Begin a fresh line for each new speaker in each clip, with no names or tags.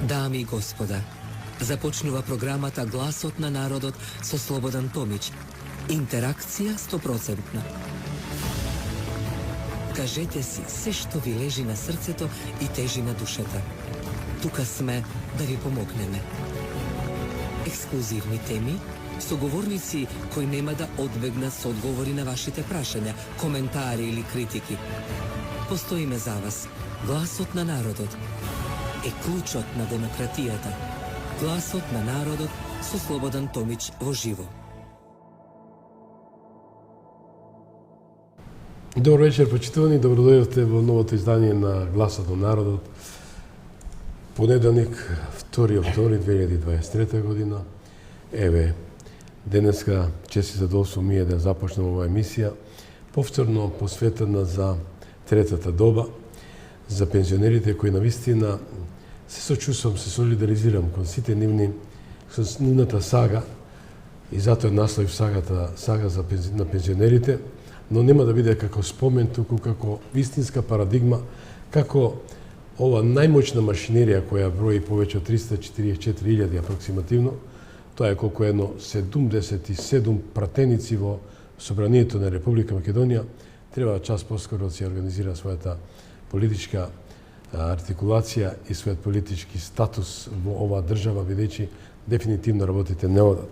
Dami i gospoda, започнува програмата Гласот на народот со Слободан Томич. Интеракција 100%. Кажете си се што ви лежи на срцето и тежи на душата. Тука сме да ви помогнеме. Ексклузивни теми, соговорници кои нема да одбегнат со одговори на вашите прашања, коментари или критики. Постоиме за вас. Гласот на народот е клучот на демократијата. Гласот на народот со Слободан Томич во живо.
Добро вечер, почитувани. Добродојавте во новото издание на Гласот на народот. Понеделник, 2 октомври 2023 година. Еве, денеска чест и задоволство ми е да започнем оваа емисија, повторно посветена за третата доба, за пензионерите кои навистина се сочувствам, се солидаризирам кон сите нивни, со нивната сага, и затоа насловив сага на пензионерите, но нема да биде како спомен, туку како вистинска парадигма, како ова најмоćна машинерија која брои повеќе од 344.000 апроксимативно, тоа е колку едно 77 пратеници во Собранието на Република Македонија, треба час поскоро да се организира својата политичка артикулација и својот политички статус во оваа држава, бидејќи дефинитивно работите не одат.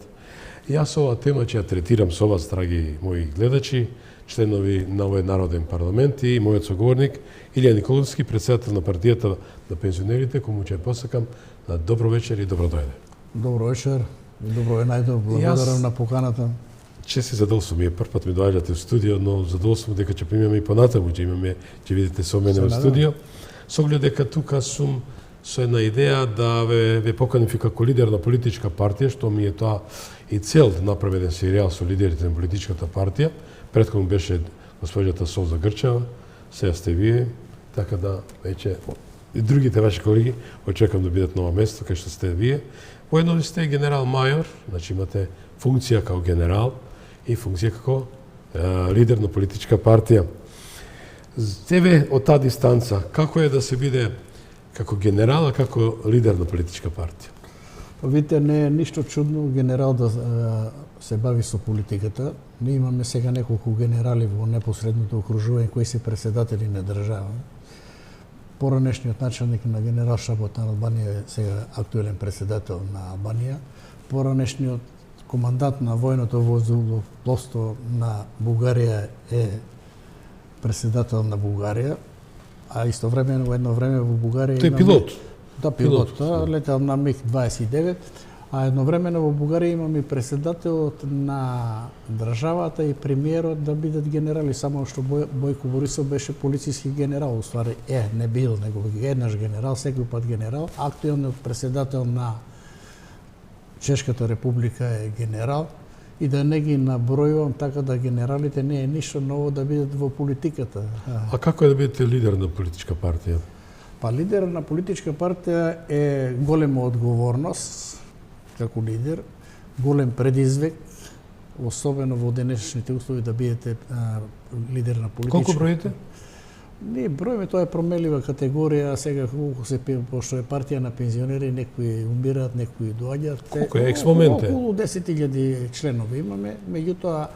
Јас оваа тема ќе ја третирам со вас, драги мои гледачи, членови на овој народен парламент и мојот соговорник Илија Николовски, председател на партијата на пензионерите, кому ќе посакам на добро вечер и добро дојде.
Добро вечер и добро најдов. Благодарам на поканата.
Чест и задоволство ми е, прв пат ми доаѓате в студио, но задоволство дека ќе примеме и понатаму, ќе видите со мене во студио. Со оглед дека тука сум со една идеја да ве поканим како лидер на политичка партија, што ми е тоа и цел да направи еден серијал со лидерите на политичката партија. Претходно беше госпоѓата Солза Грчева, сега сте вие, така да веќе и другите ваши колеги очекувам да бидат на ова место кај што сте вие. Воедно сте генерал мајор, значи имате функција како генерал и функција како лидер на политичка партија. Еве од таа дистанца, како е да се биде како генерал, а како лидер на политичка партија?
Видите, не е ништо чудно генерал да се бави со политиката. Ние имаме сега неколку генерали во непосредното окружување кои се председатели на држава. Поранешниот началник на генерал штабот на Албанија е сега актуелен председател на Албанија. Поранешниот командант на војното воздухопловство на Бугарија е председател на Бугарија, а истовремено во едно време во Бугарија
тој пилот.
Да, пилот, летел на МиГ-29, а едновремено во Бугарија имаме председателот на државата и премиерот да бидат генерали, само што Бојко Борисов беше полициски генерал, уствари не бил, него еднаш генерал, секој пат генерал. Актуелниот председател на Чешката република е генерал, и да не ги набројувам, така да генералите не е ништо ново да бидат во политиката.
А како е да бидете лидер на политичка партија?
Па лидер на политичка партија е голема одговорност како лидер, голем предизвик, особено во денешните услови да бидете лидер на политичка.
Колку броите?
Не, бројме, тоа е промелива категорија, сега колку се пошто е партија на пензионери, некои умираат, некои доаѓаат.
Колку е ексмоменте?
Околу 10.000 членови имаме, меѓутоа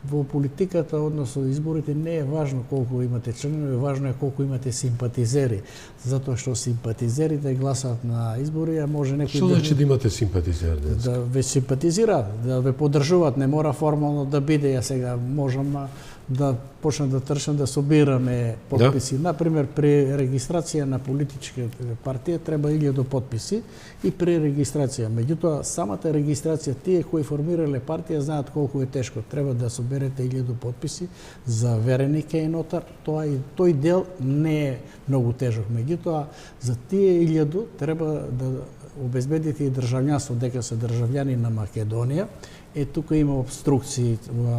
во политиката, односно изборите, не е важно колку имате членови, важно е колку имате симпатизери. Затоа што симпатизерите гласаат на избори, а може некои
Што значи да имате симпатизери?
Да ве симпатизираат, да ве поддржуваат, не мора формално да биде. Ја сега можам да почнем да трчам да собираме потписи. Например, при регистрација на политичка партија треба 1000 потписи и при регистрација. Меѓутоа, самата регистрација, тие кои формирале партија знаат колку е тешко. Треба да соберете 1000 потписи за верени кај нотар. Тој дел не е многу тежок. Меѓутоа, за тие 1000 треба да обезбедите и државјанство, дека се државјани на Македонија. Тука има обструкции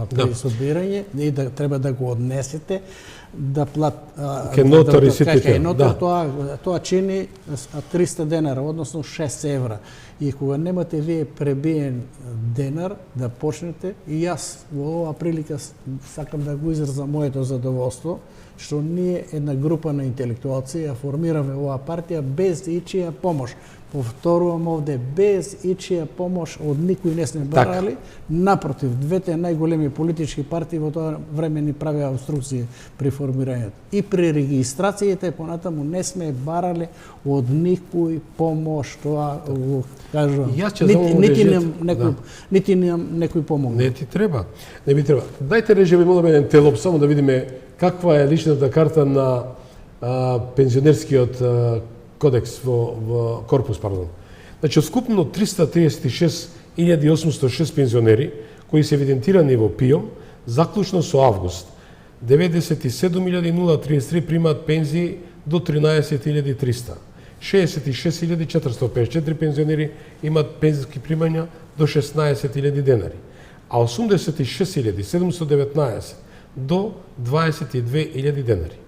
при собирање и да треба да го однесете да
кај нотар и сите
кај нотар, тоа чини 300 денара, односно 6 евра. И кога немате вие пребиен денар да почнете, и јас во оваа прилика сакам да го изразам моето задоволство што ние една група на интелектуалци ја формираме оваа партија без ичија помош. повторувам овде, без ичија помош од никој не сме барали. Напротив, двете најголеми политички партии во тоа време ни правеа обструкции при формирањето. И при регистрациите понатаму не сме барали од никој помош, тоа го кажувам. Нити нам некој помогна.
Не ти треба. Не би треба. Дајте режеме молам еден телоп само да видиме каква е личната карта на пензионерскиот кодекс во корпус, пардон. Значи, скупно 336.806 пензионери кои се евидентирани во ПИО, заклучно со август, 97.033 примаат пензии до 13.300. 66.454 пензионери имаат пензиски примања до 16.000 денари, а 86.719 до 22.000 денари.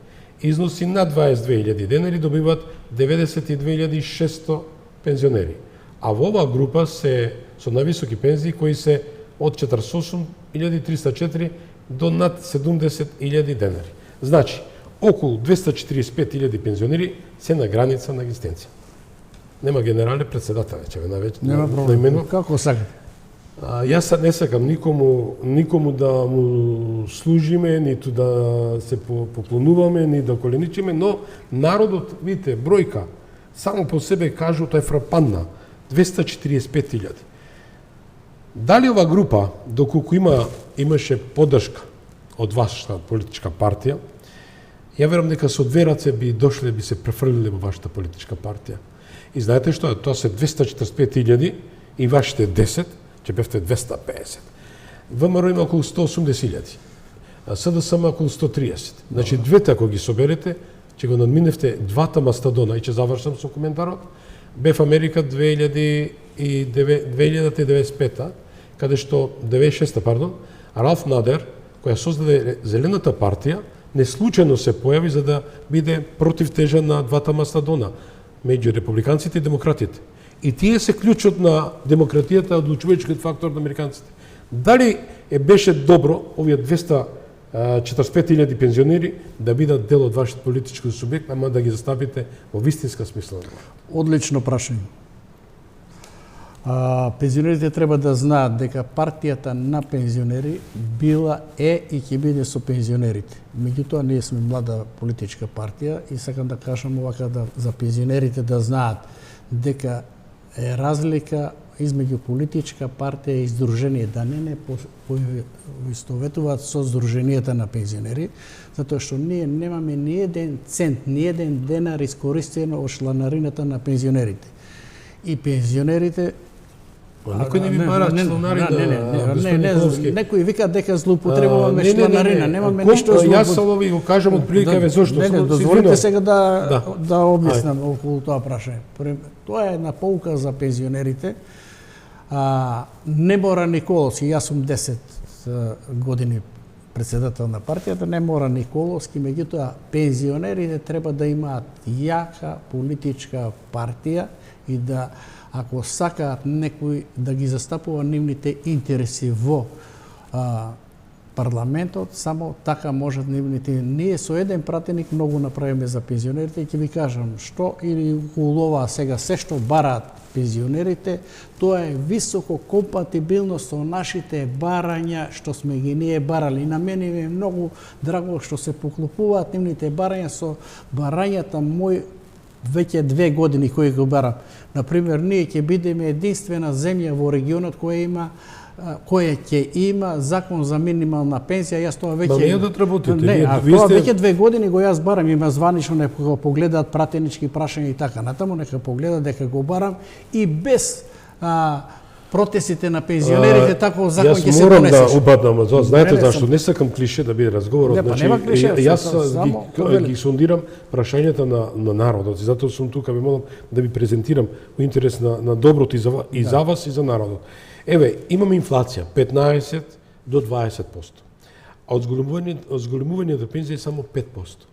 Износи над 22.000 денари добиваат 92.600 пензионери. А во оваа група се со највисоки пензии кои се од 48.304 до над 70.000 денари. Значи, околу 245.000 пензионери се на граница на екзистенција. Нема генерален председател, че ве навеќе.
Нема проблем. Како сакате?
Јас не сакам никому да му служиме, ниту да се поклонуваме, ни да коленичиме, но народот, видите, бројка, само по себе кажу, тоа е фрапантна, 245.000. Дали ова група, доколку имаше поддршка од вашата политичка партија, ја верам дека со две раце би дошле, би се префрлиле во вашата политичка партија. И знаете што, тоа се 245.000 и вашите 10, че бевте 250. ВМРО има околу 180.000, а СДСМ има околу 130. Значи, двете, ако ги соберете, че го надминевте двата мастадона, и че завршам со коментарот, БФ Америка 2095, каде што 96-та, пардон, Ралф Надер, која создаде Зелената партија, не случајно се појави за да биде против тежа на двата мастадона, меѓу републиканците и демократите. И тие се клучот на демократијата, одлучувачкиот фактор на американците. Дали беше добро овие 245.000 пензионери да бидат дел од вашиот политички субјект, ама да ги заставите во вистинска смисла?
Одлично прашање. Пензионерите треба да знаат дека партијата на пензионери била и ќе биде со пензионерите. Меѓутоа, ние сме млада политичка партија и сакам да кажам овака за пензионерите да знаат дека е разлика измеѓу политичка партија и издружение, да не поистоветуваат со здруженијата на пензионери, затоа што ние немаме ни еден цент, ни еден денар искористено од чланарината на пензионерите. И пензионерите
Никој не ви бара чланари на господин Николовски.
Некој вика дека злоупотребуваме чланарина, немаме ништо злоупотребуваме.
Јас само ви го кажам од прилика ве зошто.
Дозволите сега да објаснам околу тоа прашање. Тоа е една поука за пензионерите. Небора Николовски, јас сум 10 години председател на партијата, Небора Николовски, меѓутоа пензионерите треба да имаат јака политичка партија и да ако сакаат некој да ги застапува нивните интереси во парламентот, само така можат нивните. Ние со еден пратеник многу направиме за пензионерите и ќе ви кажам што или улова сега се што бараат пензионерите, тоа е високо компатибилно со нашите барања што сме ги ние барали. На мене ми е многу драго што се поклопуваат нивните барања со барањата мој веќе 2 години кои го барам. Например, ние ќе бидеме единствена земја во регионот која ќе има закон за минимална пензија. Јас тоа веќе
не да работите.
Тоа веќе 2 години го јас барам, има званично нека го погледаат пратенички прашања и така натаму, нека погледаат дека го барам и без протестите на пензионерите таков закон ќе се донесеш.
Јас морам да убаднам, знаете зашто не сакам клише да биде разговорот, значи јас ги сондирам прашањата на народот и затоа сум тука, ве молам да ви презентирам во интерес на доброто и за вас и за народот. Еве, имаме инфлација 15 до 20%. А од зголемувањето пензија е само 5%.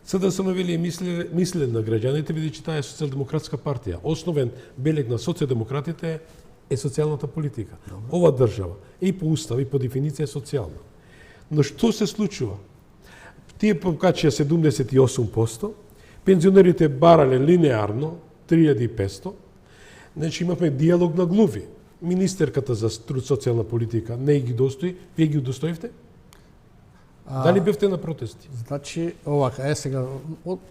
СДСМ вели мисле на граѓаните, бидејќи таа е социјалдемократска партија. Основен белег на социјалдемократите е социјалната политика. Ова држава и по устав и по дефиниција е социјална. Но што се случува? Тие покачија 78%, пензионерите барале линеарно 3500, значи имавме диалог на глуви. Министерката за труд социјална политика не ги достои, вие ги удостоивте? Дали бевте на протести?
Значи, овака, сега,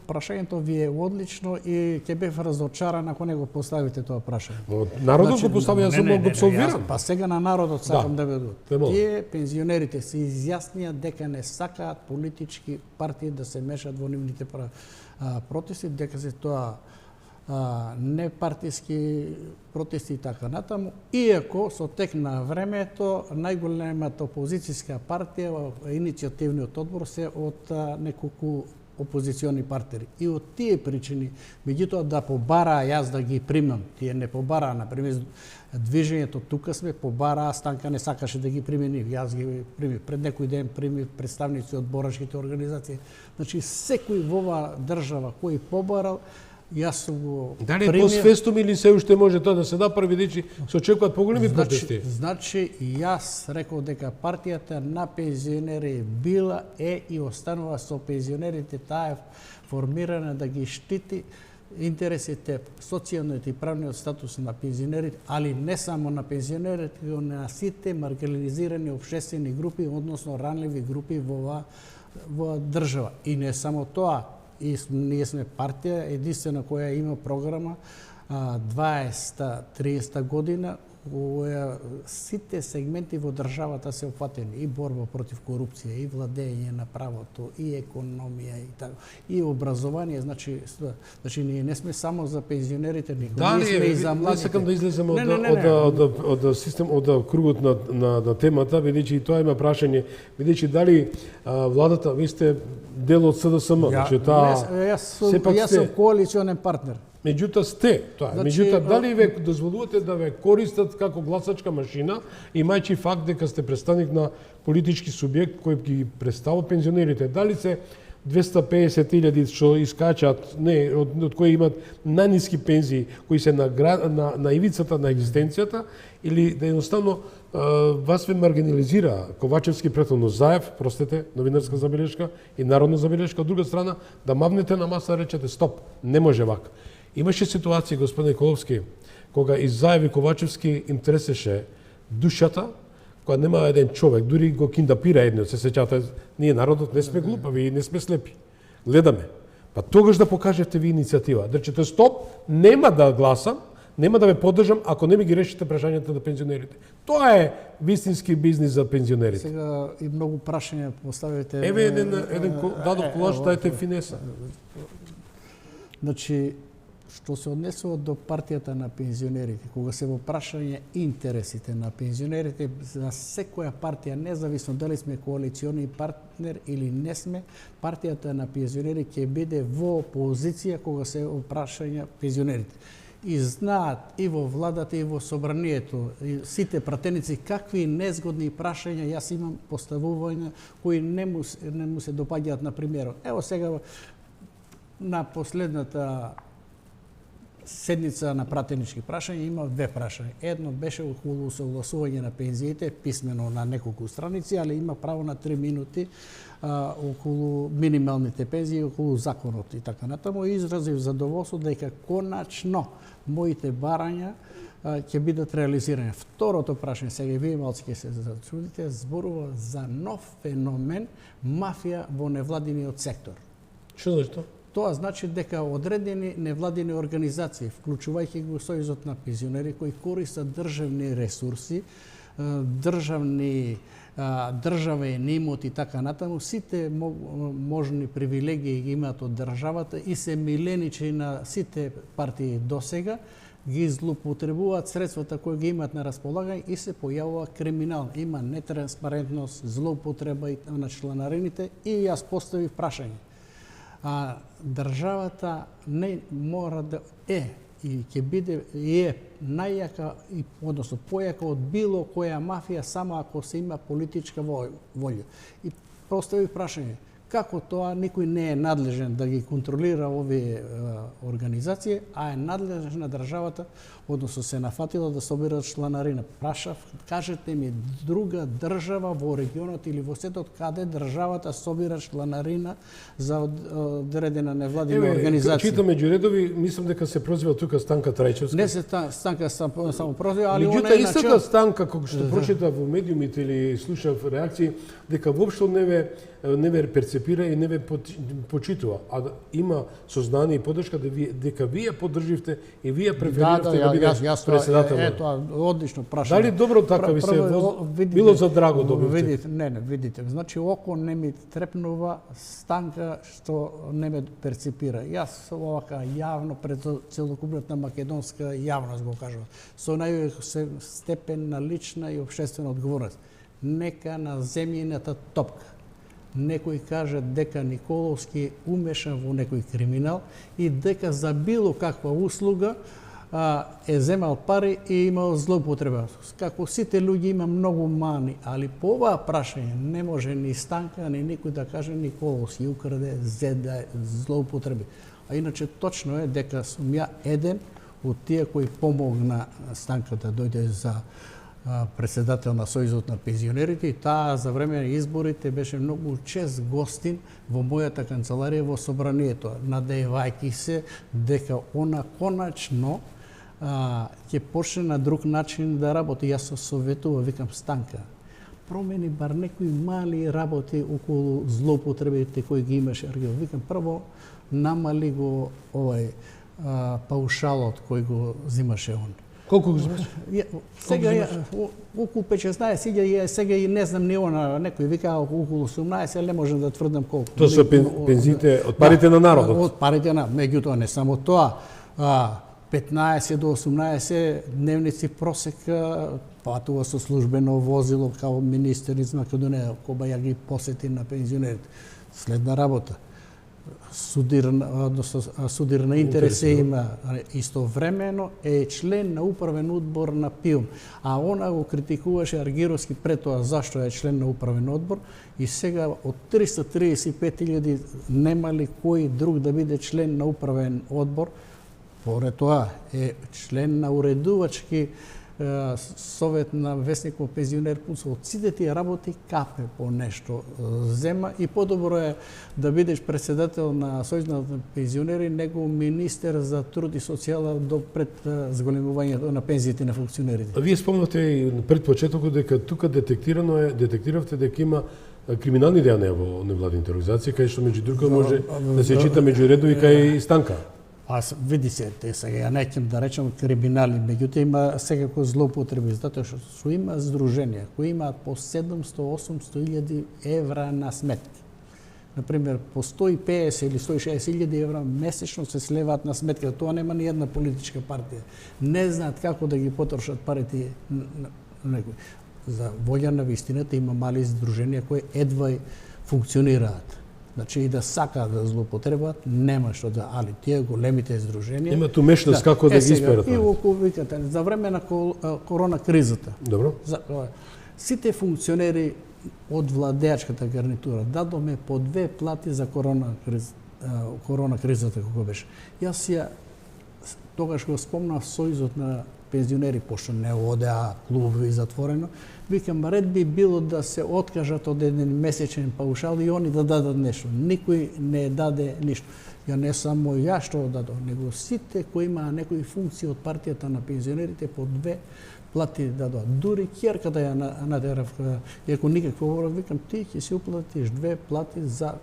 прашањето ви е одлично и ќе бев разочаран ако не го поставите тоа прашање.
Народот го постави, јас сум го абсолвиран.
Па сега на народот сакам да веду.
Те
Тие пензионерите се изјаснија дека не сакаат политички партии да се мешат во нивните протести, дека се тоа непартиски протести и така натаму, иако со тек на времето најголемата опозицијска партија во иницијативниот одбор се од неколку опозициони партнери. И од тие причини, меѓутоа да побараа јас да ги примам, тие не побараа, например, движењето тука сме побараа, Станка не сакаше да ги примени, јас ги примив. Пред некој ден примив представници од борачките организации. Значи, секој во оваа држава кој побарал, јас сум го
Дали е посвестум или се уште може тоа да се направи, бидејќи се очекуваат поголеми протести?
Значи, јас реков дека партијата на пензионери била и останува со пензионерите, таа е формирана да ги штити интересите, социјалниот и правниот статус на пензионерите, али не само на пензионерите, но на сите маргинализирани општествени групи, односно ранливи групи во држава. И не само тоа, и ние сме партија единствена која има програма 20-30 година, која сите сегменти во државата се опфатени, и борба против корупција, и владење на правото, и економија, и така, и образование, значи ние не сме само за пензионерите, ние сме и за младите.
Не сакам да излезем од систем, од кругот на темата, бидејќи тоа има прашање, бидејќи дали владата, ви сте дел од СДСМ, значи таа
јас сум коалиционен партнер.
Меѓутоа сте тоа.
Значи,
Меѓутоа дали ве дозволувате да ве користат како гласачка машина, имајќи факт дека сте представник на политички субјект кој ги представува пензионерите? Дали се 250.000 што искачат, не, од кои имат најниски пензии, кои се на ивицата на екзистенцијата, или да едноставно вас ве маргинализира Ковачевски, претhodно Заев, простете, новинарска забелешка и народна забелешка, од друга страна да мавнете на маса, речете стоп, не може вака. Имаше ситуација, господин Коловски, кога и Заев и Ковачевски им тресеше душата, кога нема еден човек, дури го киндапира едниот, се сеќавате, ние народот не сме глупави и не сме слепи. Гледаме. Па тогаш да покажете ви иницијатива. Да речете стоп, нема да гласам, нема да ве поддржам ако не ми ги решите прашањата на пензионерите. Тоа е вистински бизнис за пензионерите.
Сега и многу прашања поставите.
Еве еден дадов колаж, дајте финеса.
Значи, што се однесува до партијата на пензионерите, кога се во прашање интересите на пензионерите, за секоја партија, независно дали сме коалициони партнер или не сме, партијата на пензионери ќе биде во позиција кога се опрашања пензионерите. И знаат и во владата и во собранието, и сите пратеници какви незгодни прашања јас имам поставувања кои не му се допаѓаат на примерот. Ево сега на последната седница на пратенички прашања има две прашања. Едно беше околу согласување на пензиите, писмено на неколку страници, али има право на 3 минути околу минималните пензии, околу законот и така натаму. Изразив задоволство дека коначно моите барања ќе бидат реализирани. Второто прашање, сега вие малци ќе се зачудите, зборува за нов феномен мафија во невладиниот сектор.
Што значи тоа?
Тоа значи дека одредени невладини организации, вклучувајќи го Сојузот на пензионери, кои користат државни ресурси, државен имот и така натаму, сите можни привилегии ги имаат од државата и се миленичи на сите партии досега, ги злоупотребуваат средствата кои ги имаат на располагање и се појавува криминал. Има нетранспарентност, злоупотреба на чланарините и јас поставив прашање. Државата не мора да и ќе биде и е најјака, односно појака од било која мафија само ако се има политичка волја. И постави прашање, Како тоа никој не е надлежен да ги контролира овие организации, а е надлежна државата, односно се нафатила да собира чланарина. Прашав, кажете ми друга држава во регионот или во светот каде државата собира чланарина за одредена невладина организација.
Читам меѓу редови, мислам дека се прозива тука Станка Трајчевска.
Не се Станка само прозива, али она
Меѓутоа,
е
истата
начел...
Станка, кога што прочитав во медиумите или слушав реакции, дека воопшто не ве перцепира и не ве почитува, а има сознание и поддршка дека вие поддрживте и вие преферирате да биде председател.
Ето, одлично прашање.
Дали добро така ви се било за драго добивте?
Видите, значи око не ми трепнува Станка што не ме перцепира. Јас овака јавно пред целокупната македонска јавност го кажувам. Со највисок степен на лична и општествена одговорност. Нека на земјината топка некој каже дека Николовски е умешан во некој криминал и дека за било каква услуга е земал пари и имал злоупотреба. Како сите луѓе има многу мани, али по оваа прашање не може ни Станка, ни никој да каже Николовски украде, зеде, злоупотреби. А иначе точно е дека сум ја еден од тие кои помогна Станка да дојде за председател на Сојузот на пензионерите и таа за време на изборите беше многу чест гостин во мојата канцеларија во собранието, надејувајќи се дека она конечно ќе почне на друг начин да работи. Јас се советувам, викам Станка, промени бар некои мали работи околу злоупотребите кои ги имаше. Викам, прво намали го паушалот кој го зимаше он.
Колку го земаш?
Сега околу 15.000, сега и не знам ни она, некој вика околу 18, не можам да тврдам колку.
Тоа се пензиите од парите на народот.
Од парите на, меѓутоа не само тоа, 15 до 18 дневници просек патува со службено возило као министер из Македонија, која ја ги посети на пензионерите. Следна работа. Судирна интереси има, истовремено е член на управен одбор на ПИУМ, а она го критикуваше Аргировски пред тоа зашто е член на управен одбор и сега од 335.000 нема ли кој друг да биде член на управен одбор, поред тоа е член на уредувачки совет на Весников пензионер Пулс. Од сите тие работи капе по нешто зема и подобро е да бидеш председател на Сојузот на пензионери него министер за труд и социјала до пред зголемувањето на пензиите на функционерите.
Вие спомнавте и пред почетокот дека тука детектиравте дека има криминални дејанија во невладините организации, кај што меѓу друго може да се чита меѓу редови кај Станка.
Види се, сега ја неќем да речем криминали, меѓутоа има секако злоупотреби, затоа што има здруженија кои имаат по 700-800.000 евра на сметки. Например, по 150 или 160.000 евра месечно се слеваат на сметка. Тоа нема ни една политичка партија. Не знаат како да ги потрошат парите на некој. За волја на вистината има мали здруженија кои едва функционираат. Значи и да сакаат да злоупотребат, нема што да, али тие големите здруженија
имаат умешност како да ги исперат.
И околу викате за време на корона кризата.
Добро.
Сите функционери од владеачката гарнитура дадоме по 2 плати за корона кризата како беше. Јас ја тогаш го спомнав Сојузот на пензионери, пошто не одеа клубови затворено, викам, ред би било да се откажат од еден месечен паушал и они да дадат нешто. Никој не даде ништо. Ја не само ја што дадов, него сите кои имаа некои функции од партијата на пензионерите по 2 плати дадоа. Дури ќерката ја натерав, иако никакво говорат, викам, ти ќе си уплатиш 2 плати за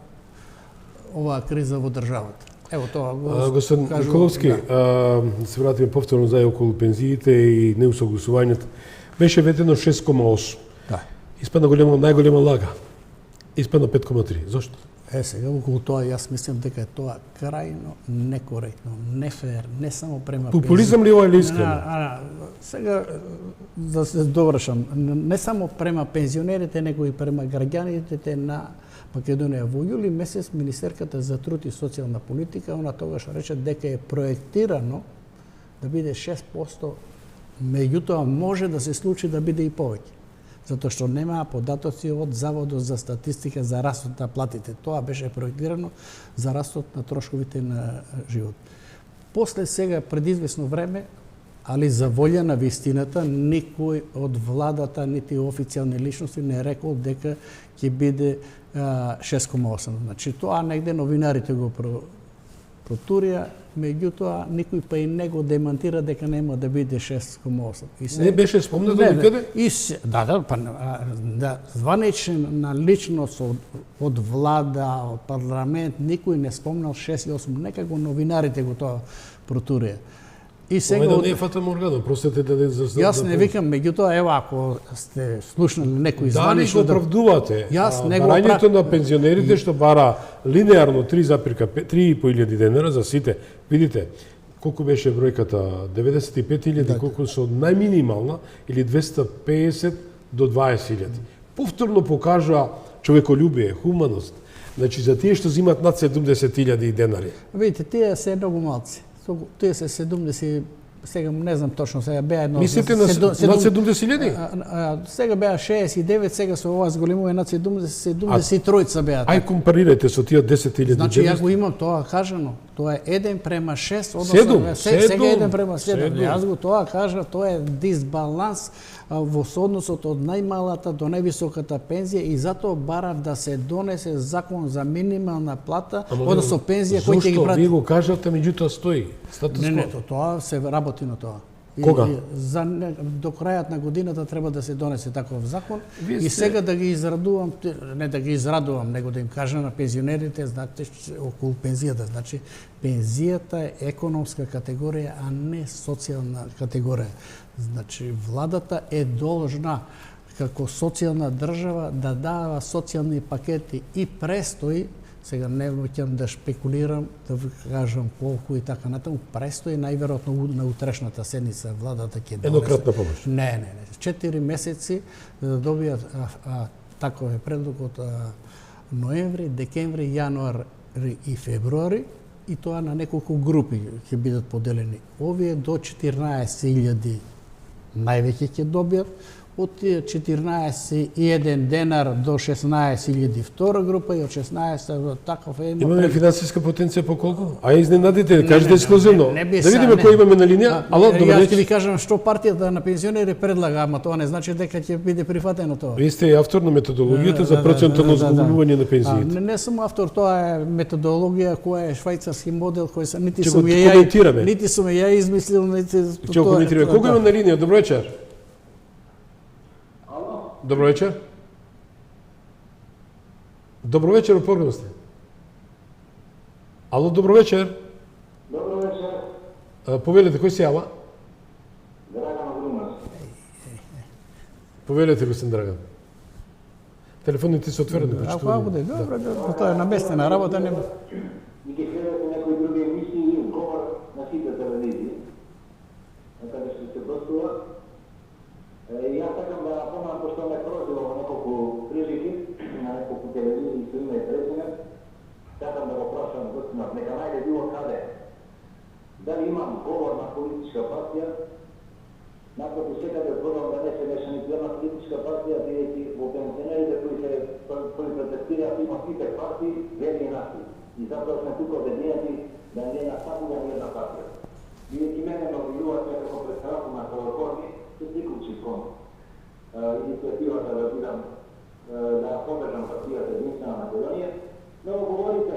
оваа криза во државата. Ево тоа го
Господин Николовски, се вратиме повторно за околу пензиите и неусогласувањето. Беше ветено 6,8.
Да.
Испадна најголема лага. Испадна 5,3. Зошто?
Сега околу тоа јас мислам дека е тоа крајно некоректно, нефер, не само према
популизам ли ова или искрено?
Сега да се довршам, не само према пензионерите, него и према граѓаните на Македонија. Во јули месец Министерката за труд и социјална политика, она тогаш рече дека е проектирано да биде 6%, меѓутоа може да се случи да биде и повеќе. затоа што немаа податоци од Заводот за статистика за растот на платите. Тоа беше проектирано за растот на трошковите на живот. После сега, пред известно време, али за волја на вистината, никој од владата, нити официјални личности не рекол дека ќе биде 6,8. Значи, тоа негде новинарите го протурија, меѓутоа никој па и не го демантира дека нема да биде 6,8.
Не беше спомнато никаде?
Званична личност од влада, од парламент, никој не спомнал 6,8. Нека го новинарите го тоа протурија. И сега
не е фата Моргано, простете да
Јас не викам, меѓутоа ева ако сте слушнали некој
Дали
званично
го оправдувате
не го
барањето на пензионерите што бара линеарно 3,5 денара за сите. Видите, колку беше бројката? 95.000, колку со најминимална или 250 до 20.000. Повторно покажа човеколюбие, хуманост. Значи за тие што зимат над 70.000 денари.
Видите, тие се многу малци. Тие се 70, сега не знам точно, сега беа едно...
Мислите на над 70.000?
Сега беа 69, сега со ова зголемува над 73 беа.
Ај компарирате со тие 10.000.
Значи ја го имам тоа кажано. Тоа е 1:6,
односно
сега 1:7. Јас го тоа кажа, тоа е дисбаланс во соодносот од најмалата до највисоката пензија и затоа барав да се донесе закон за минимална плата, односно пензија кој ќе ги прати.
Зошто ви го кажате, меѓутоа стои?
Не, тоа се работи на тоа.
Кога?
До крајот на годината треба да се донесе таков закон и сега да ги израдувам, не да ги израдувам, него да им кажам на пензионерите, знаете, околу пензијата, значи пензијата е економска категорија, а не социјална категорија. Значи владата е должна како социјална држава да дава социјални пакети и престои. Сега не ќе да шпекулирам, да ви кажам колку и така натаму, престои најверојатно на утрешната седница владата ќе донесе.
Еднократна помош.
Не. 4 месеци да добијат таков е предлог од ноември, декември, јануари и февруари и тоа на неколку групи ќе бидат поделени. Овие до 14.000 највеќе ќе добијат, од 14.1 денар до 16.000 втора група и од 16 до таков е...
Имаме финансиска потенција по колку? Ај изненадите, кажете ексклузивно. Да видиме кој имаме на линија. Ало, добре.
Јас ќе ви кажам што партијата на пензионери предлага, ама тоа не значи дека ќе биде прифатено тоа.
Ви сте автор на методологијата за процентално зголемување на пензиите.
Не сум автор, тоа е методологија која е швајцарски модел кој се нити
сум ја
измислил, нити
ќе коментираме. Колку има на линија? Добро вечер. Добро вечер. Добро вечер, опорбено сте. Ало, добро вечер.
Добро вечер.
Повелете, кој се јава?
Драган Грумас.
Повелете, господин Драган. Телефоните се отворени.
Ако буде, добро, тоа е наместена работа, нема.
И ќе гледате некои други емисии и говор на сите телевизии, каде што се гостува. Јас сакам да напомнам, пошто ме прозива во неколку прилики, на неколку телевизии со име и презиме, сакам да го прашам гостинот, нека најде било каде. Дали имам говор на политичка партија, напротив секаде зборувам да не се беше нито една политичка партија, бидејќи во пензионерите кои протестираат има сите партии, вери и нации. И затоа сме тука обединети да не настапуваме една партија. Бидејќи мене ме обвинуваат како председател на Колокорни, се приклучи кон иницијативата да бидам да поддржам партијата Единствена Македонија, но говорите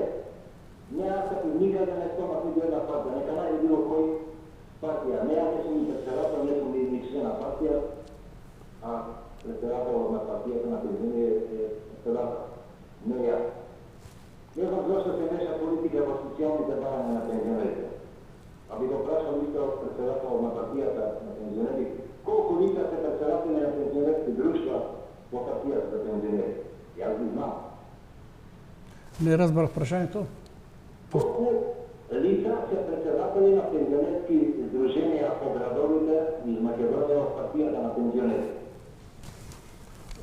не јас никаде не стомат нито една партија, нека најде било кој партија, не јас не сум ни председател, не сум ни член на партија, а председателот на партијата на пензионери е председател, не јас. Не знам зашто се меша политика во социјалните барања на пензионерите. А би го прашал исто председател на партијата на пензионери, колку лица се председатели на пензионерски друштва во партијата за пензионери? Јас ги знам.
Не разбрах прашањето.
Колку лица се председатели на пензионерски здруженија по градовите из Македонија во партијата на пензионери?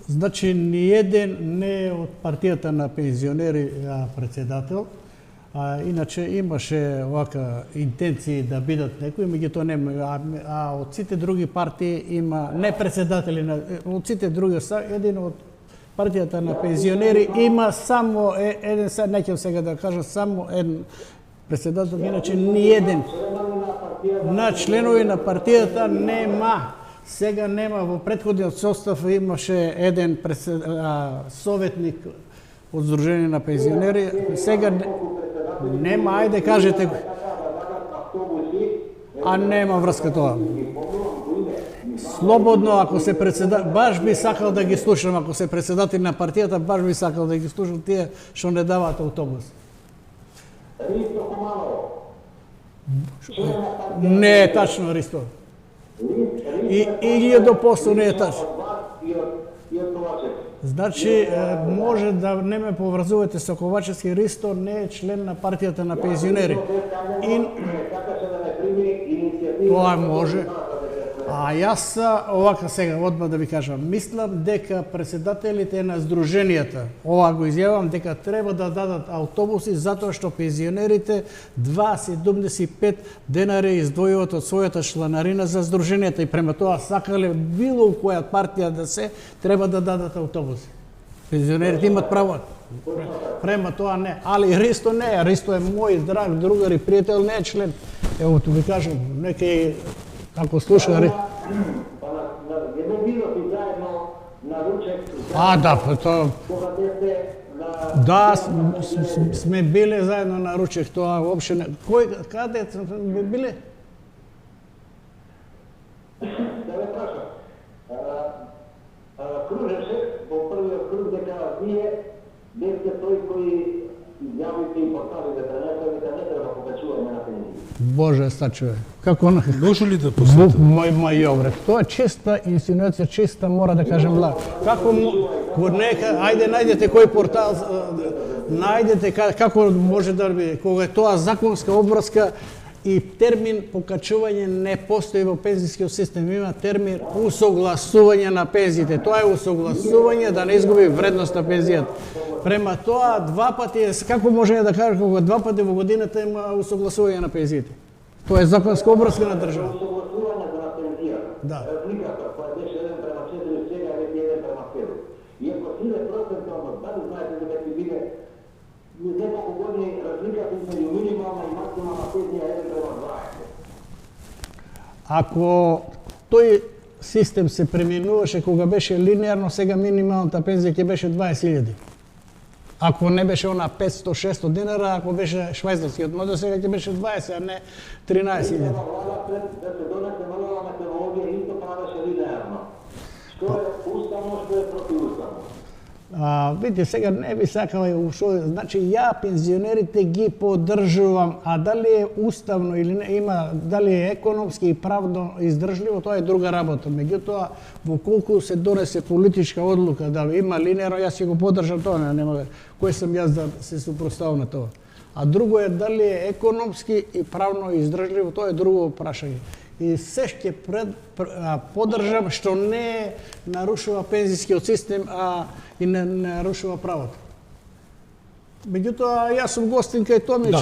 Значи, ниеден не е од партијата на пензионери председател, Иначе имаше овака интенции да бидат некои, меѓутоа нема, а од сите други партии има не председатели на од сите други един од партијата на пензионери има само еден, неќам сега да кажам, само еден председател, иначе ни еден. На членови на партијата нема. Сега нема, во претходниот состав имаше еден советник од Сдружение на пензионери, сега нема, ајде кажете. А нема врска тоа. Слободно, ако се председател, баш би сакал да ги слушам, ако се председател на партијата, баш би сакал да ги слушам тие што не даваат автобус. Не е тачно, Ристо. И 1000% не е тачно. Значи, може да не ме поврзувате со Ковачевски. Ристо не е член на партијата на пензионери. Тоа може. А јас, овака сега, одма да ви кажам, мислам дека председателите на Сдруженијата, ова го изјавам, дека треба да дадат автобуси затоа што пензионерите 2,75 денари издвојуваат од својата чланарина за Сдруженијата и према тоа сакале било која партија да се, треба да дадат автобуси. Пензионерите имат право. Према тоа не. Али Ристо не е. Ристо е мој драг другар и пријател, не е член. Ево ту ви кажам, нека ако слуша...
Не бидоте заедно на ручек...
Да, тоа... Да, сме биле заедно на ручек, тоа воопшто не... Каде сме биле?
Да ве прашам. Кружеше во првиот круг дека вие бевте тој кој изјавите и постави да пренесете не треба покачување на пензии.
Боже, стачуве. Како на...
Може ли да посетам?
Мој јовре, тоа чиста инсинуација, чиста, мора да кажем ла. Како нека, ајде најдете кој портал, најдете како може да би, кога е тоа законска обврска и термин покачување не постои во пензискиот систем, има термин усогласување на пензиите. Тоа е усогласување да не изгуби вредност на пензијата. Према тоа два пати, како може да кажа кога два пати во годината има усогласување на пензиите? Тоа е законска обврска на држава.
Усогласување на пензијата.
Да.
Разликата која беше 1:4, сега е 1:7. И ако силе процентално, дали знаете дека ќе биде неколку години разликата измеѓу минимална и максимална пензија 1:20.
Ако тој систем се преминуваше кога беше линеарно, сега минималната пензија ќе беше 20.000. Ако не беше она 500-600 динара, ако беше швајцарскиот модел, сега ќе беше 20, а не 13.000.
Влада пред да се донесе нова методологија исто правеше линеарно. Што е уставно, што е противуставно.
Видите, сега не би сакала значи ја пензионерите ги поддржувам, а дали е уставно или не, има дали е економски и правно издржливо, тоа е друга работа. Меѓутоа, во колку се донесе политичка одлука да има линеарно, јас ќе го поддржам тоа, нема кој сум јас да се супроставам на тоа. А друго е дали е економски и правно издржливо, тоа е друго прашање. И се ќе поддржам што не нарушува пензискиот систем, и не нарушува правото. Меѓутоа, јас сум гостин кај Томич,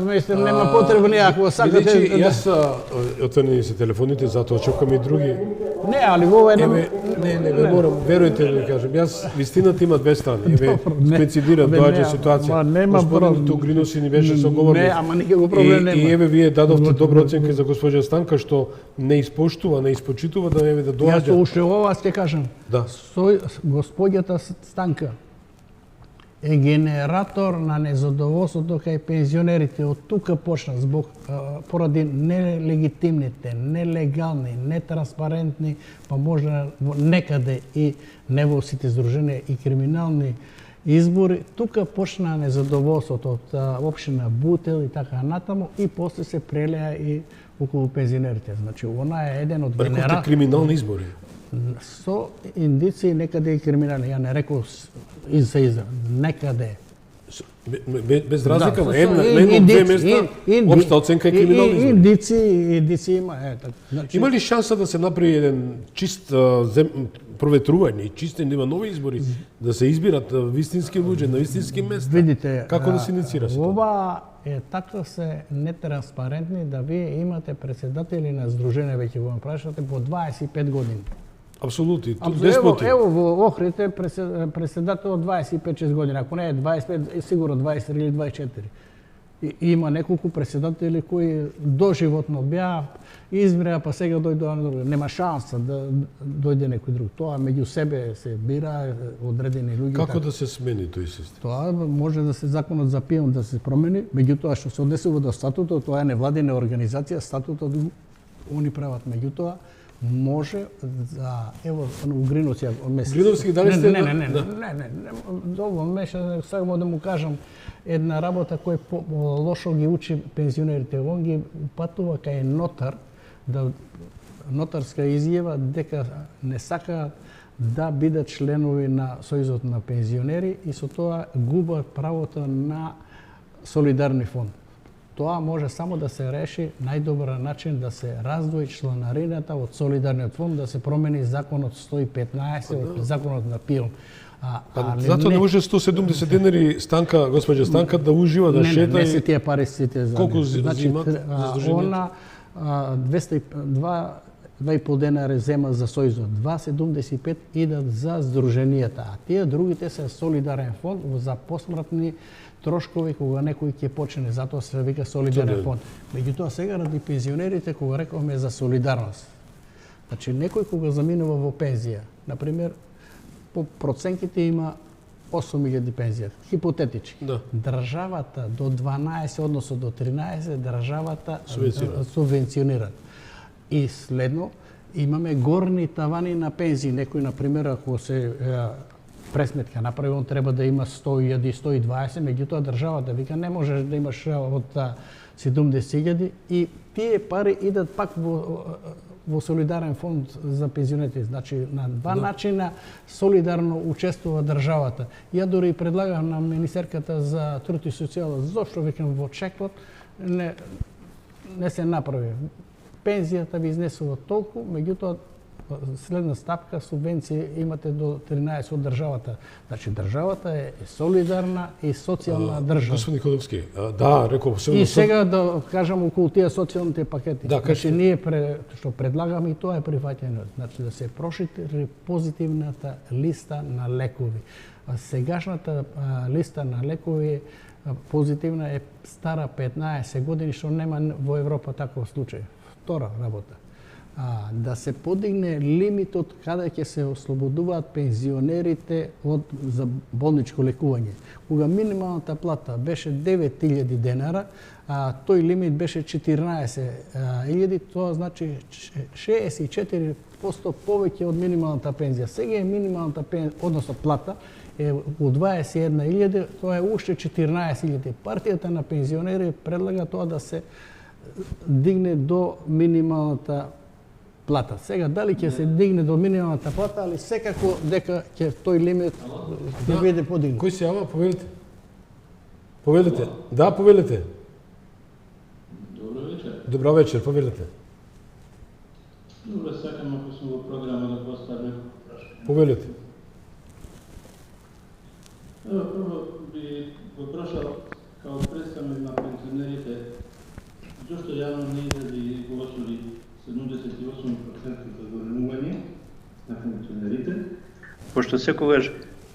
мистер, нема потреба никакво сакате...
Видите, јас отворени се телефоните, затоа чекам и други.
Не, али во едно...
Не, морам, верујте да ви кажам, јас вистината има две страни. Еве, специфира доаѓа ситуација. Господин Тугриноси ни беше соговорник.
Не, ама никаков проблем нема.
И еве, вие дадовте добра оценка за госпоѓа Станка, што не испоштува, не испочитува да еве да доаѓа.
Јас уште ова ќе кажам.
Да.
Господјата Станка е генератор на незадоволството кај пензионерите. Од тука почна, поради нелегитимните, нелегални, нетранспарентни, па можда некаде и не во сите здруженија и криминални избори, тука почна незадоволството од општина Бутел и така натаму и после се прелеа и околу пензионерите. Значи, она е еден од
генератори. Криминални избори?
Со индици некаде и криминални. Ја не рекол некаде.
Без разлика, на едно-две места, општа оценка е криминални избори.
Индици има.
Има ли шанса да се направи еден чист проветрување и чистење, да има нови избори, да се избират вистински луѓе на вистински места.
Видите,
како да се инициира се тоа?
ова е така се нетранспарентни да вие имате председатели на здружение, веќе го прашате, по 25 години.
Апсолутно,
Ево во Охрид е председател од 25-6 години, ако не е 25, е сигурно 20 или 24. И има неколку председатели кои доживотно беа избира, па сега дојдоа, нема шанса да дојде некој друг. Тоа меѓу себе се бира одредени луѓе.
Како да се смени тој систем?
Тоа може да се законот за ПИОН да се промени, меѓутоа што се однесува до статутот, тоа е невладина организација, статутот они прават, меѓутоа може за ево Угриновци
Угриновски дали сте
не, дово меша само да му кажам една работа која лошо ги учи пензионерите. Он ги патува кај нотар да нотарска изјава дека не сака да бидат членови на Сојузот на пензионери и со тоа губат правото на солидарни фонд. Тоа може само да се реши најдобар начин да се раздвои чланарината од солидарниот фонд, да се промени законот 115 од законот на ПИОН.
Затоа не може 170 денари Станка, госпоѓа Станка да ужива, да шета.
Не се тие пари сите за.
Колку зимат за здружението?
Она 2,5 денари зема за Сојузот, 2,75 идат за здруженијата, а тие другите се солидарен фонд за посмртни трошкови кога некој ќе почне, затоа се вика солидарен фонд. Меѓутоа сега ради пензионерите кога рековме за солидарност. Значи некој кога заминува во пензија, на пример по проценките има 8.000 пензија, хипотетички.
Да.
Државата до 12, односно до 13, државата субвенционира. И следно, имаме горни тавани на пензии. Некој, например, ако се пресметка направи, он треба да има 100.000, 120, меѓутоа државата вика не можеш да имаш од 70.000 и тие пари идат пак во солидарен фонд за пензионерите. Значи, на два начина солидарно учествува државата. Ја дори и предлагам на министерката за труд и социјала, зошто викам во чекот не се направи. Пензијата ви изнесува толку, меѓутоа следна стапка субвенција имате до 13 од државата. Значи државата е солидарна и социјална држава.
Господин Николовски, да, реков се.
И сега да кажам околу тие социјалните пакети.
Да,
значи ние што предлагаме и тоа е прифаќено. Значи да се прошири позитивната листа на лекови. А сегашната листа на лекови позитивна е стара 15 години, што нема во Европа таков случај. Втора работа. Да се подигне лимитот каде ќе се ослободуваат пензионерите за болничко лекување. Кога минималната плата беше 9.000 денара, а тој лимит беше 14.000, тоа значи 64% повеќе од минималната пензија. Сега е минималната пензија, односно плата, е у 21.000, тоа е уште 14.000. Партијата на пензионери предлага тоа да се дигне до минималната плата. Сега дали ќе се дигне до минималната плата, али секако дека ќе тој лимит ќе биде подигнат.
Кој се јава? Повелите. Повелите. Да, повелите.
Добро вечер.
Добро вечер, повелите.
Добро, сакам ако сум во програма да поставам некој прашање.
Повелите.
Ево, прво би го прашал као представник на пензионерите, зашто јавно не излезе и го осуди 78% за зголемување на пензионерите, пошто секогаш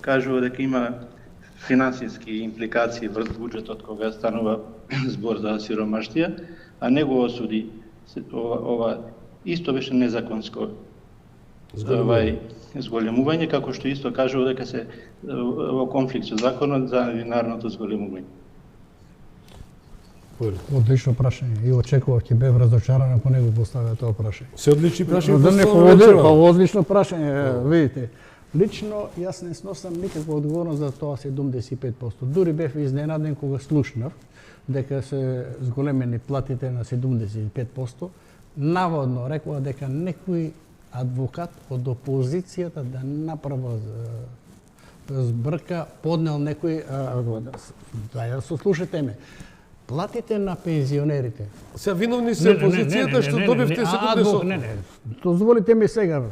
кажува дека има финансиски импликации врз буџетот кога станува збор за сиромаштија, а не го осуди ова исто беше незаконско зголемување, како што исто кажува дека се во конфликт со законот за линарното зголемување.
Одлично прашање. И очекував ќе бев разочаран ако не го поставя тоа прашање.
Се одлични прашање.
Одлично прашање, видите. Лично јас не сносам никаква одговорност за тоа 75%. Дури бев изненаден кога слушнав дека се зголемени платите на 75%. Наводно рекува дека некој адвокат од опозицијата да направа збрка, поднел некој да сослушате ме. Платите на пензионерите.
Сега виновни се опозицијата што добивте 70%.
Не, дозволите ми сега.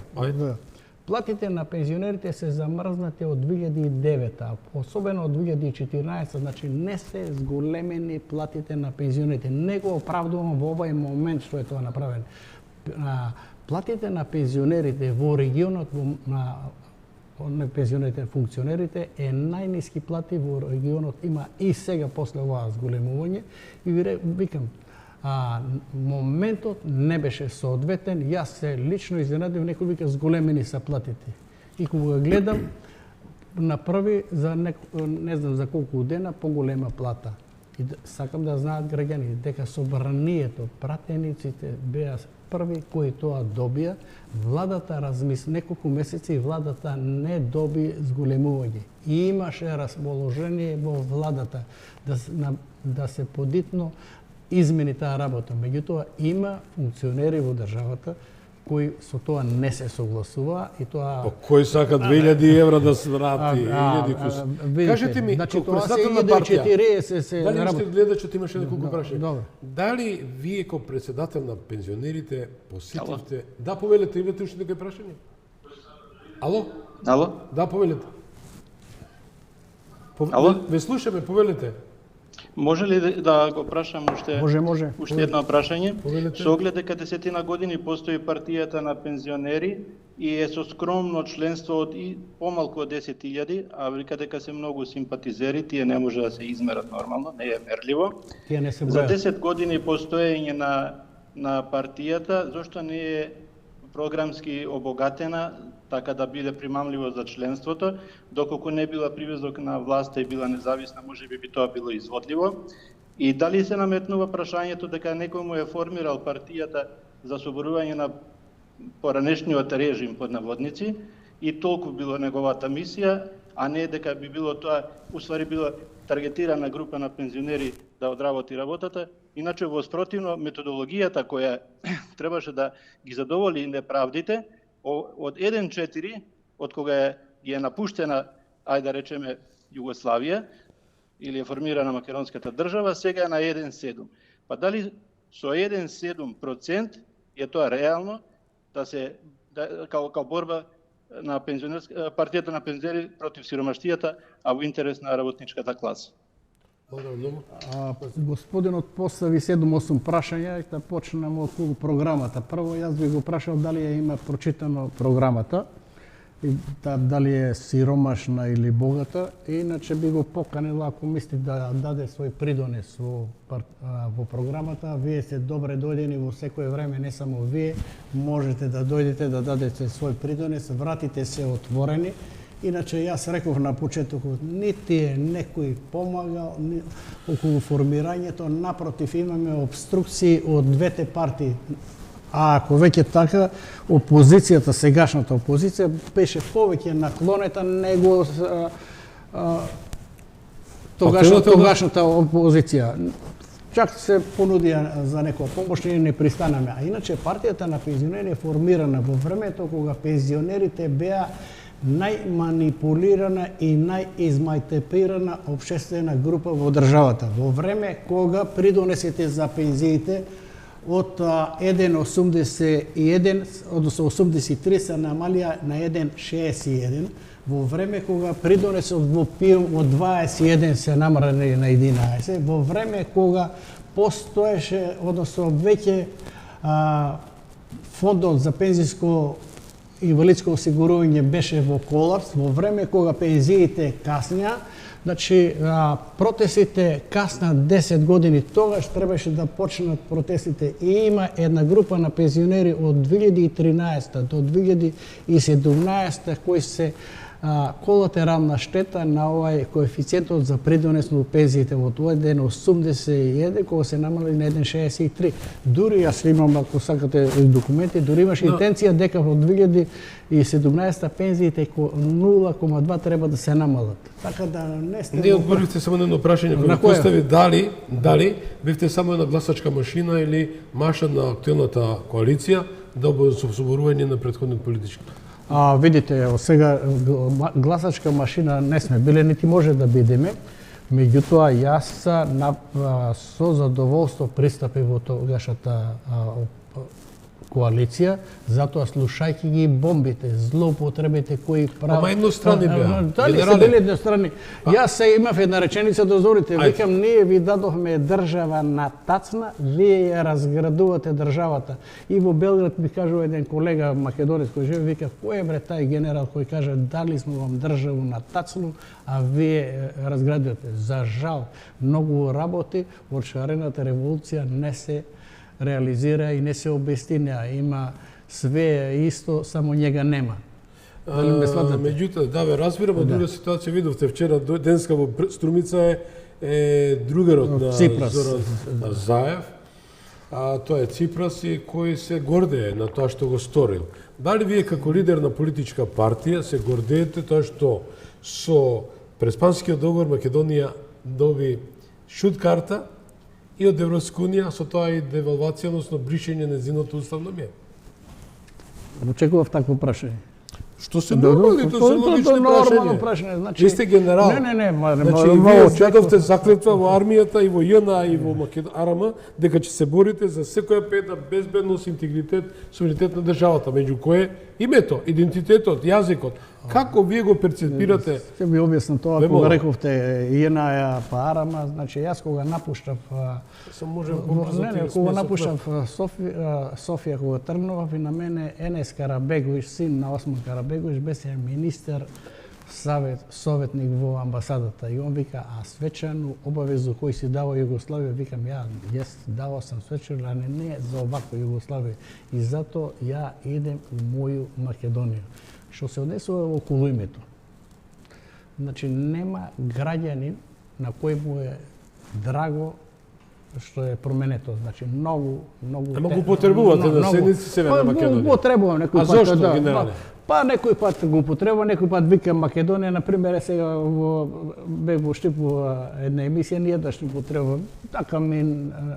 Платите на пензионерите се замрзнати од 2009, особено од 2014, значи не се зголемени платите на пензионерите. Не го оправдувам во овој момент што е тоа направено. Платите на пензионерите во регионот на пензионерите функционерите е најниски плати во регионот, има и сега после оваа зголемување и ви викам, моментот не беше соодветен. Јас се лично изненадив, некој вика зголемени са платите. И кога гледам, направи за не знам за колку дена поголема плата. И сакам да знаат граѓани дека собранието, пратениците беа први кои тоа добија. Владата размисли неколку месеци, владата не доби зголемување. И имаше расположение во владата да се подитно измени таа работа. Меѓутоа има функционери во државата кои со тоа не се согласува и тоа
Кој сака 2000 евра да се врати, 1000 Кажете ми,
значи
како
тоа се
председател на партија,
40
дали
работа.
сте гледачот имаше неколку прашања?
Добро.
Дали вие како председател на пензионерите посетивте? Да, повелете, имате уште некои прашања? Ало?
Ало?
Да, повелете.
Ало?
Ве слушаме, повелете.
Може ли да го прашам уште?
Може.
Уште едно прашање.
Повелете.
Со оглед дека 10 години постои партијата на пензионери и е со скромно членство од и помалку од 10.000, а вика дека се многу симпатизери, тие не може да се измерат нормално, не е мерливо.
Тие не се
За
бројат.
10 години постоење на партијата, зошто не е програмски обогатена, така да биде примамливо за членството, доколку не била привезок на власта и била независна, може би тоа било изводливо. И дали се наметнува прашањето дека некој му е формирал партијата за соборување на поранешниот режим под наводници и толку било неговата мисија, а не дека би било тоа, уствари било таргетирана група на пензионери да одработи работата. Иначе во спротивно методологијата која требаше да ги задоволи неправдите, од 1.4, од кога е напуштена, ајде да речеме, Југославија, или е формирана македонската држава, сега е на 1.7. Па дали со 1.7% е тоа реално да се као борба на партијата на пензионери против сиромаштијата, а во интерес на работничката класа?
Господинот постави 7-8 прашања и да почнеме од програмата. Прво, јас би го прашал дали ја има прочитано програмата, и дали е сиромашна или богата, иначе би го поканил ако мисли да даде свој придонес во програмата. Вие сте добре дојдени во секое време, не само вие, можете да дојдете да дадете свој придонес, вратите се отворени. Иначе јас реков на почетокот, нити е некој помагал околу формирањето, напротив имаме обструкции од двете партии. А ако веќе така, опозицијата, сегашната опозиција, беше повеќе наклонета него тогашната опозиција. Чак се понудија за некоја помош, ние не пристанаме. А иначе партијата на пензионери е формирана во времето кога пензионерите беа најманипулирана и најизмајтепирана општествена група во државата. Во време кога придонесите за пензиите од 1,81, односно 83 се намалија на 1,61, во време кога придонесот во ПИО од 21 се намалени на 11, во време кога постоеше, односно веќе фондот за пензиско инвалидско осигурување беше во колапс, во време кога пензиите каснеа, значи протестите касна 10 години, тогаш требаше да почнат протестите. И има една група на пензионери од 2013 до 2017 кои се колатерална штета на овај коефициентот за придонес на пензиите од 1,81 кога се намали на 1,63. Дури јас имам, ако сакате документи, дури имаш интенција дека во 2017 пензиите 0,2 треба да се намалат. Така да не сте...
Не одговоривте само на едно прашање кој постави дали бевте само една гласачка машина или маша на актуелната коалиција да бъде соборување на претходниот политички.
Видите, сега гласачка машина не сме биле, нити може да бидеме. Меѓутоа, јас со задоволство пристапив во тогашната коалиција, затоа слушајќи ги бомбите, злоупотребите кои прават.
Ама едностранни беа.
Дали се били едностранни? Јас се имав една реченица, дозорите, викам, ние ви дадохме држава на тацна, вие ја разградувате државата. И во Белград ми кажува еден колега македонец кој живе, вика, кој е бре тај генерал кој каже, дали сме вам државу на тацну, а вие разградувате. За жал, многу работи од шарената револуција не се реализира и не се обестина. Има све исто, само njega нема. Дали ме сватате?
Меѓутоа, да, ве разбирам, од друга ситуација видовте вчера, денска во Струмица е другарот на
Ципрас.
Зоран Заев, а тоа е Ципрас и кој се гордее на тоа што го сторил. Дали вие како лидер на политичка партија се гордеете тоа што со Преспанскиот договор Македонија доби шут карта и од Европска унија, со тоа и девалвација, односно бришење на незиното уставно мие?
Очекував такво прашање.
Што се нормални, тоа се логични
нормално
прашања.
прашање, значи.
Ви сте генерал.
Не,
Значи, вие дадовте заклетва во армијата и во ЈНА и во АРМ дека ќе се борите за секоја педа безбедност, интегритет, суверенитет на државата, меѓу кое името, идентитетот, јазикот. Како вие го перцепирате?
Ќе ви објаснам тоа кога рековте ЈНА па АРМ, значи јас кога напуштав кога напуштав Софија, кога тргнував и на мене Енес Карабегович, син на Осман Карабегович, беше министер советник во амбасадата и он вика, а свечану обавезу кој си дава Југославија, викам јас давал сам свечану, а не за оваква Југославија и затоа ја идем у моју Македонија. Што се однесува околу името. Значи нема граѓанин на кој му е драго што е променето, значи многу.
Ама го потребувате на седници Северна Македонија.
Го потребувам некој пат.
А зошто, генерале?
Па некој пат го употребувам, некој пат викам Македонија, на пример сега бев во Штип во една емисија, ние да што употребувам. Така ми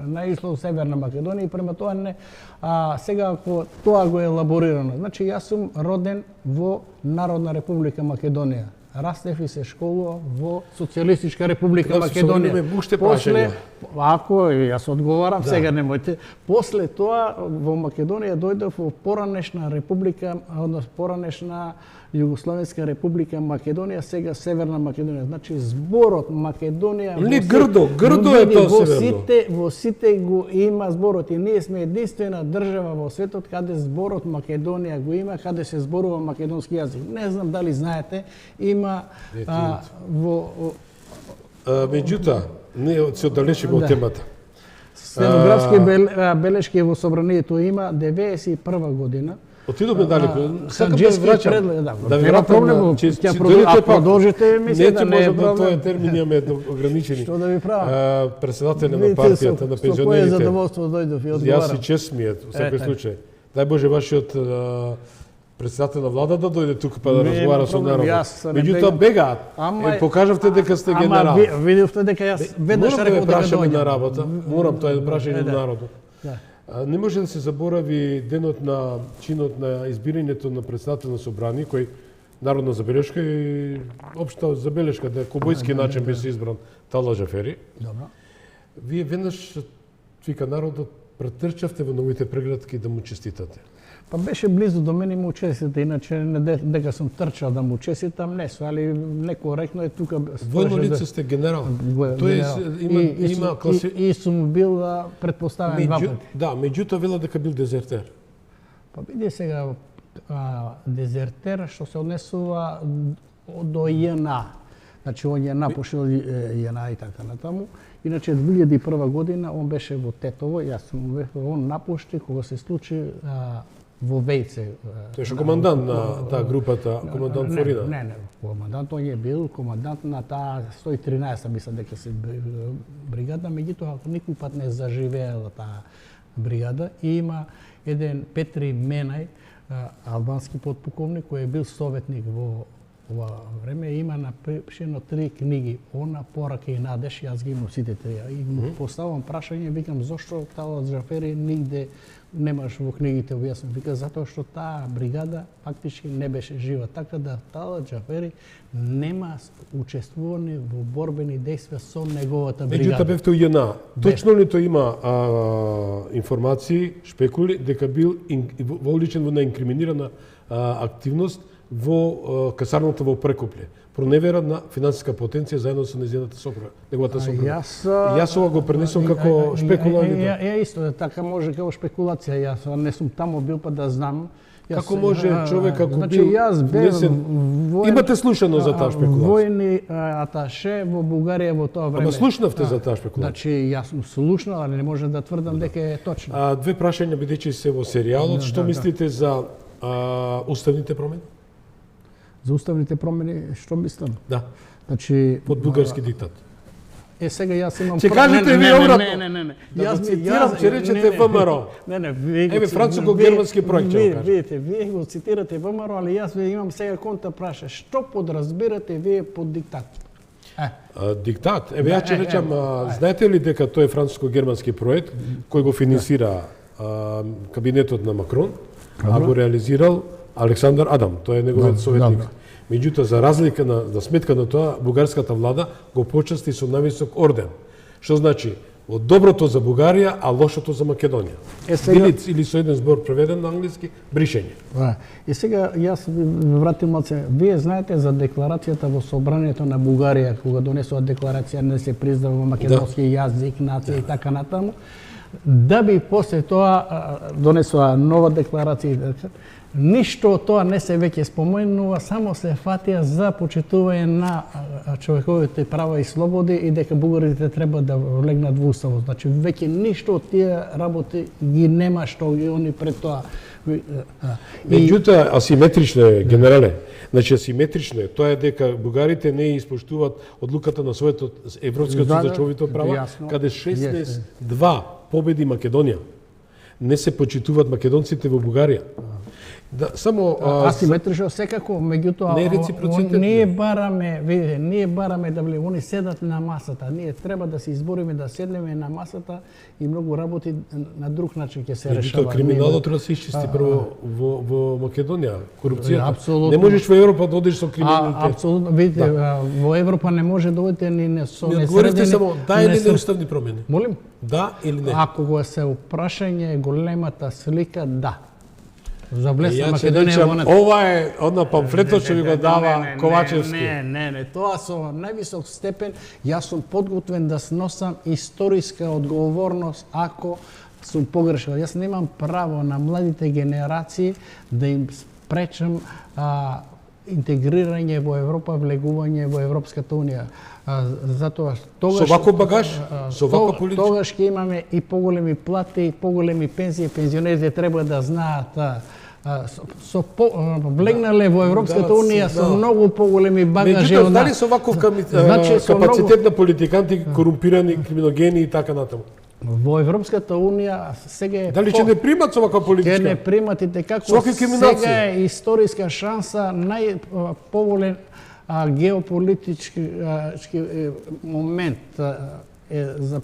наишло Северна Македонија и према тоа не. А сега ако тоа го е елаборирано, значи јас сум роден во Народна република Македонија. Растев и се школува во Социјалистичка република Македонија. После, ако јас одговарам, сега немојте. После тоа во Македонија дојдов во поранешна република, односно поранешна Југословенска република Македонија, сега Северна Македонија. Значи зборот Македонија
Ли грдо е тоа северно.
Во сите го има зборот и ние сме единствена држава во светот каде зборот Македонија го има, каде се зборува македонски јазик. Не знам дали знаете, има
меѓутоа, не се оддалечиме од темата.
Стенографски белешки во собранието има 91 година.
Отидовме далеко. Сакам да враќам.
Да ви вратам, ќе продолжите емисијата,
не е проблем. Тоа термин имаме ограничени.
Што да ви правам?
Председател на партијата на пензионерите.
Со кое задоволство дојдов и одговарам.
Јас си чест ми е, во секој случај. Дај Боже вашиот председател на влада да дојде тука па да разговара со народот. Меѓутоа бегаат. Покажавте дека сте генерал.
Ама видовте дека јас веднаш реков дека
дојдам на работа. Морам, тоа е прашање на народот. Не може да се заборави денот на чинот на избирањето на председател на собрание, кој народна забелешка и општа забелешка да кобојски начин беше избран Тала Џафери.
Добро.
Вие веднаш, вика народот, претрчавте во новите преградки да му честитате.
Па беше близу до мене и му честите, иначе не дека сум трчал да му честитам, не, али некоректно е тука.
Војно лице сте генерал.
И сум бил предпоставен два пати.
Да, меѓутоа вела дека бил дезертер.
Па биде сега дезертер што се однесува до ЈНА. Значи он ја напушил ЈНА и така натаму. Иначе 2001 година он беше во Тетово, јас сум он напушти кога се случи во Вејце.
Тој е командант на таа групата, командант Форина.
Не, командант он е бил командант на таа 113, мислам дека се бригада, меѓутоа ако никој пат не заживеела таа бригада и има еден Петри Менај, албански подполковник кој е бил советник во ова време има напишено 3 книги, Она, Порака и Надеж, јас ги имам сите три. И му поставам прашање, викам, зошто Талат Џафери нигде немаш во книгите објаснено? Вика, затоа што таа бригада фактички не беше жива. Така да Талат Џафери нема учествуване во борбени дејства со неговата бригада.
Меѓутоа бевте у ЈНА. Точно ли тоа има информации, шпекули, дека бил вовлечен во инкриминирана активност во касарната во Прекопле? Проневера на финансиска потенција заедно со нејзината сопруга, неговата сопруга. Јас ова го пренесувам како шпекула.
Ја исто, така може како шпекулација. Јас не сум таму бил па да знам.
Како може човек ако
значи,
бил
јас
внесен... Имате слушано за таа шпекулација?
Војни аташе во Бугарија во тоа време.
Ама слушнавте за таа шпекулација?
Значи, јас сум слушнал, али не може да тврдам дека е точно.
Две прашања бидејќи се во серијалот. Што мислите за уставните промени?
За уставните промени, што мислам?
Да.
Значи,
Под бугарски диктат.
Сега јас имам...
Ќе кажете ви обратно.
Не.
Да го цитирам, ќе речете ВМРО.
Не,
еве француско-германски проект ќе кажа.
Видите, вие го цитирате ВМРО, али јас ви имам сега конта праша. Што подразбирате вие под диктат?
Диктат? Еве ја ќе речам, знаете ли дека тој е француско-германски проект кој го финансира кабинетот на Макрон, а го реализирал Александар Адам, тој е неговиот советник. Меѓутоа, за разлика на сметка на тоа, бугарската влада го почасти со највисок орден. Што значи, од доброто за Бугарија, а лошото за Македонија. Или со еден збор преведен на англиски, бришење.
И сега јас ви вратим малце. Вие знаете за декларацијата во собранието на Бугарија, кога донесува декларација не се признава македонски јазик, нација и така натаму, да би после тоа донесува нова декларација. Ништо од тоа не се веќе споменува, само се фатија за почитување на човековите права и слободи и дека бугарите треба да влегнат во уставот. Значи, веќе ништо од тие работи ги нема што ги они пред тоа.
Меѓутоа, асиметрично е, генерале. Значи, асиметрично е. Тоа е дека бугарите не испоштуваат одлуката на Советот, Европскиот суд за човековите права, каде 16-2 победи Македонија. Не се почитуваат македонците во Бугарија. Да, само
асиметрично секако, меѓутоа ние бараме, видите, ние бараме да вле, они седат на масата. Ние треба да се избориме да седнеме на масата и многу работи на друг начин ќе се решава.
Меѓутоа криминалот треба да се исчисти прво во Македонија, корупцијата.
Апсолутно.
Не можеш во Европа да одиш со криминалитет.
Апсолутно, видите, во Европа не може да одите ни со
несредени. Говорите само да или не уставни промени?
Молим?
Да или не?
Ако го се прашање големата слика, да. За влез на Македонија во НАТО.
Ова е одна памфлетот што ви го дава Ковачевски.
Не, тоа со највисок степен јас сум подготвен да сносам историска одговорност ако сум погрешил. Јас немам право на младите генерации да им спречам интегрирање во Европа, влегување во Европската унија. Затоа тогаш
со ваков багаж, со ваква политика,
тогаш ќе имаме и поголеми плати, и поголеми пензии. Пензионерите треба да знаат влегнале во Европската унија со многу поголеми багажи
од нас. Меѓутоа, дали со ваков капацитет на политиканти, корумпирани, криминогени и така натаму?
Во Европската унија сега е...
Дали ќе не примат со ваква политика?
Ќе не примат и како сега е историска шанса, најповолен геополитички момент е за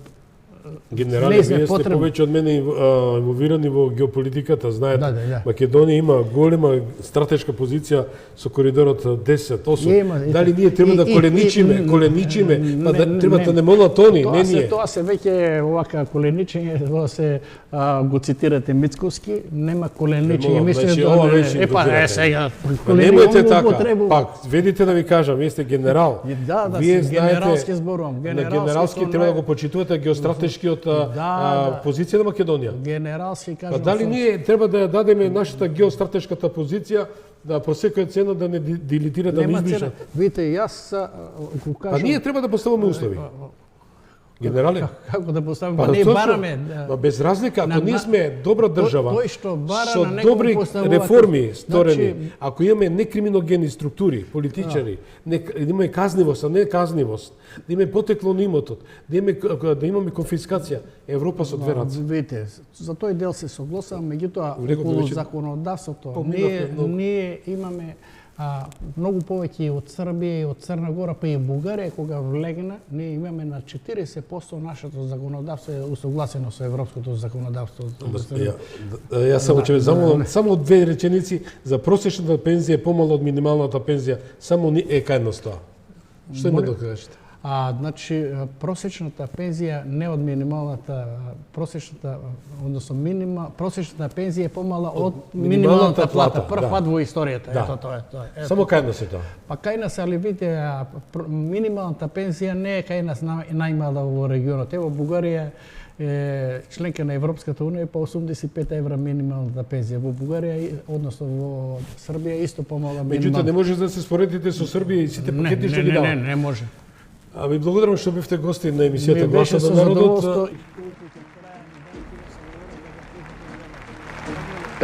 генерале, вие сте повеќе од мене инволвирани во геополитиката, знаете. Македонија има голема стратешка позиција со коридорот 10-8. Дали ние треба да коленичиме, па да треба да не молат они, не ние.
Тоа се веќе овака коленичење, тоа се го цитирате Мицковски, нема коленичење, мислам
да
сега
немојте така. Пак ведите да ви кажам, вие сте генерал.
Вие генералски зборувам,
на генералски треба да го почитувате геостратешкиот позиција на Македонија.
Генералски кажам.
Па дали ние треба да ја дадеме нашата геостратешката позиција да по секоја цена да не дилитира, да не измиша?
Видите, јас го кажам.
Па ние треба да поставиме услови. Генерале,
како да поставиме? Ние бараме
без разлика, ако ние сме добра држава,
тој што бара
со
на
добри реформи сторени,
значи,
ако имаме некриминогени структури, политичари, да имаме казнивост, а не казнивост, да имаме потекло на имотот, да имаме конфискација, Европа со две раце.
Видите, за тој дел се согласувам, меѓутоа околу законодавството ние имаме многу повеќе и од Србија и од Црна Гора, па и Бугарија, кога влегна, ние имаме на 40% нашето законодавство е усогласено со европското законодавство.
Јас само ќе ве замолам, само две реченици за просечната пензија е помала од минималната пензија, само е кај нас тоа. Што има да кажете?
Значи, просечната пензија не од минималната, просечната пензија е помала од минималната плата. Прв пат во историјата, ето тоа е.
Само кај нас е тоа.
Па кај нас, али видите, минималната пензија не е кај нас најмала во регионот. Ево, Бугарија е членка на Европската унија, па 85 евра минималната пензија. Во Бугарија, односно во Србија, исто помала минималната.
Меѓутоа, не може да се споредите со Србија и сите пакети што ги дава.
Не може.
Ви благодарам што бевте гости на емисијата Гласот на народот.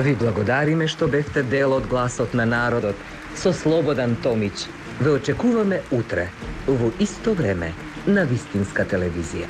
Ви благодариме што бевте дел од Гласот на народот со Слободан Томич. Ве очекуваме утре, во исто време, на Вистинска телевизија.